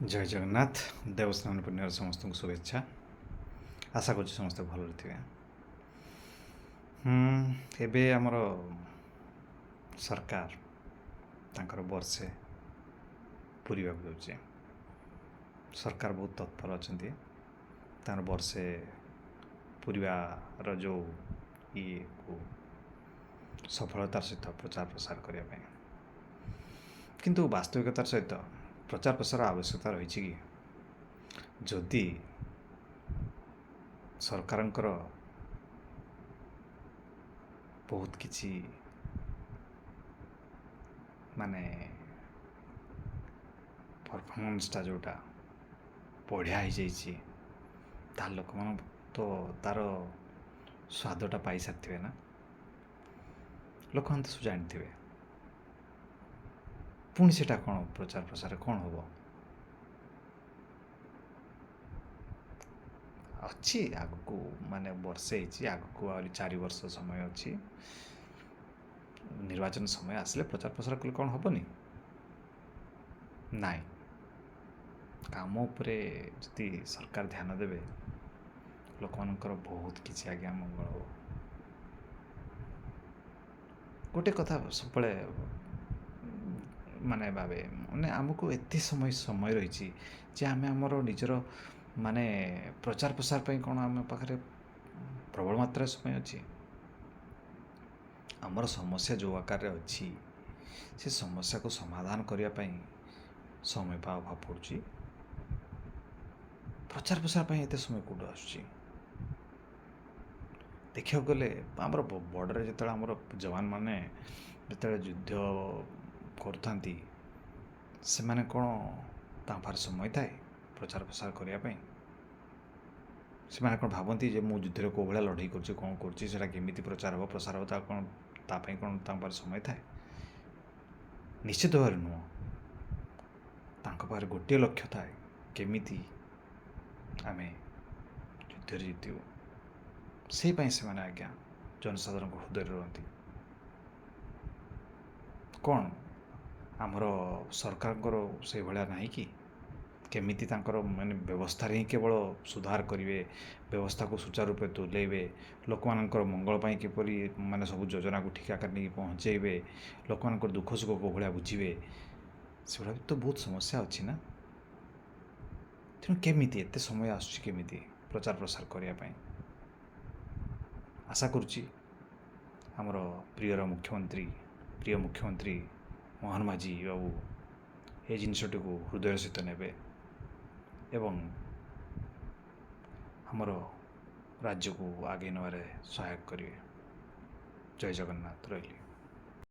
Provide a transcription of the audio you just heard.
ଜୟ ଜଗନ୍ନାଥ। ଦେବସ୍ନାନ ପୂର୍ଣ୍ଣିମାର ସମସ୍ତଙ୍କୁ ଶୁଭେଚ୍ଛା। ଆଶା କରୁଛି ସମସ୍ତେ ଭଲରେ ଥିବେ। ଏବେ ଆମର ସରକାର ତାଙ୍କର ବର୍ଷେ ପୁରିବାକୁ ଯାଉଛି। ସରକାର ବହୁତ ତତ୍ପର ଅଛନ୍ତି ତାଙ୍କର ବର୍ଷେ ପୁରିବାର ଯେଉଁ ଇଏକୁ ସଫଳତାର ସହିତ ପ୍ରଚାର ପ୍ରସାର କରିବା ପାଇଁ। କିନ୍ତୁ ବାସ୍ତବିକତାର ସହିତ ପ୍ରଚାର ପ୍ରସାର ଆବଶ୍ୟକତା ରହିଛି କି? ଯଦି ସରକାରଙ୍କର ବହୁତ କିଛି ପରଫର୍ମାନ୍ସଟା ଯେଉଁଟା ବଢ଼ିଆ ହେଇଯାଇଛି, ତାହା ଲୋକମାନେ ତ ତା'ର ସ୍ୱାଦଟା ପାଇସାରିଥିବେ ନା। ଲୋକମାନେ ତ ସବୁ ଜାଣିଥିବେ। ପୁଣି ସେଟା କ'ଣ ପ୍ରଚାର ପ୍ରସାର କ'ଣ ହେବ? ଅଛି ଆଗକୁ, ବର୍ଷେ ହେଇଛି, ଆଗକୁ ଆହୁରି 4 ବର୍ଷ ସମୟ ଅଛି। ନିର୍ବାଚନ ସମୟ ଆସିଲେ ପ୍ରଚାର ପ୍ରସାର କଲେ କ'ଣ ହେବନି? ନାଇଁ, କାମ ଉପରେ ଯଦି ସରକାର ଧ୍ୟାନ ଦେବେ, ଲୋକମାନଙ୍କର ବହୁତ କିଛି ଆଜ୍ଞା ମଙ୍ଗଳ ହେବ। ଗୋଟେ କଥା ସବୁବେଳେ ଭାବେ, ଆମକୁ ଏତେ ସମୟ ରହିଛି ଯେ ଆମେ ଆମର ନିଜର ପ୍ରଚାର ପ୍ରସାର ପାଇଁ କ'ଣ ଆମ ପାଖରେ ପ୍ରବଳ ମାତ୍ରାରେ ସମୟ ଅଛି? ଆମର ସମସ୍ୟା ଯେଉଁ ଆକାରରେ ଅଛି, ସେ ସମସ୍ୟାକୁ ସମାଧାନ କରିବା ପାଇଁ ସମୟ ବା ଅଭାବ ପଡ଼ୁଛି। ପ୍ରଚାର ପ୍ରସାର ପାଇଁ ଏତେ ସମୟ କେଉଁଠୁ ଆସୁଛି? ଦେଖିବାକୁ ଗଲେ ଆମର ବର୍ଡ଼ରରେ ଯେତେବେଳେ ଆମର ଯବାନମାନେ ଯେତେବେଳେ ଯୁଦ୍ଧ କରୁଥାନ୍ତି, ସେମାନେ କ'ଣ ତାଙ୍କ ପାଖରେ ସମୟ ଥାଏ ପ୍ରଚାର ପ୍ରସାର କରିବା ପାଇଁ? ସେମାନେ କ'ଣ ଭାବନ୍ତି ଯେ ମୁଁ ଯୁଦ୍ଧରେ କେଉଁ ଭଳିଆ ଲଢ଼େଇ କରୁଛି, କ'ଣ କରୁଛି, ସେଇଟା କେମିତି ପ୍ରଚାର ହେବ, ପ୍ରସାର ହେବ, ତା ପାଇଁ କ'ଣ ତାଙ୍କ ପାଖରେ ସମୟ ଥାଏ? ନିଶ୍ଚିତ ଭାବରେ ନୁହଁ। ତାଙ୍କ ପାଖରେ ଗୋଟିଏ ଲକ୍ଷ୍ୟ ଥାଏ, କେମିତି ଆମେ ଯୁଦ୍ଧରେ ଜିତିବୁ। ସେଇ ପାଇଁ ସେମାନେ ଆଜ୍ଞା ଜନସାଧାରଣଙ୍କ ହୃଦୟରେ ରୁହନ୍ତି। କ'ଣ ଆମର ସରକାରଙ୍କର ସେଇଭଳିଆ ନାହିଁ କି? କେମିତି ତାଙ୍କର ବ୍ୟବସ୍ଥାରେ ହିଁ କେବଳ ସୁଧାର କରିବେ, ବ୍ୟବସ୍ଥାକୁ ସୁଚାରୁ ରୂପେ ତୁଲେଇବେ, ଲୋକମାନଙ୍କର ମଙ୍ଗଳ ପାଇଁ କିପରି ସବୁ ଯୋଜନାକୁ ଠିକ୍ ଆକାରରେ ନେଇକି ପହଞ୍ଚାଇବେ, ଲୋକମାନଙ୍କର ଦୁଃଖ ସୁଖ କେଉଁ ଭଳିଆ ବୁଝିବେ, ସେଗୁଡ଼ା ତ ବହୁତ ସମସ୍ୟା ଅଛି ନା। ତେଣୁ କେମିତି ଏତେ ସମୟ ଆସୁଛି କେମିତି ପ୍ରଚାର ପ୍ରସାର କରିବା ପାଇଁ? ଆଶା କରୁଛି ଆମର ପ୍ରିୟ ମୁଖ୍ୟମନ୍ତ୍ରୀ ମୋହନ ମାଝୀ ବାବୁ ଏ ଜିନିଷଟିକୁ ହୃଦୟ ସହିତ ନେବେ ଏବଂ ଆମର ରାଜ୍ୟକୁ ଆଗେଇ ନେବାରେ ସହାୟକ କରିବେ। ଜୟ ଜଗନ୍ନାଥ। ରହିଲି।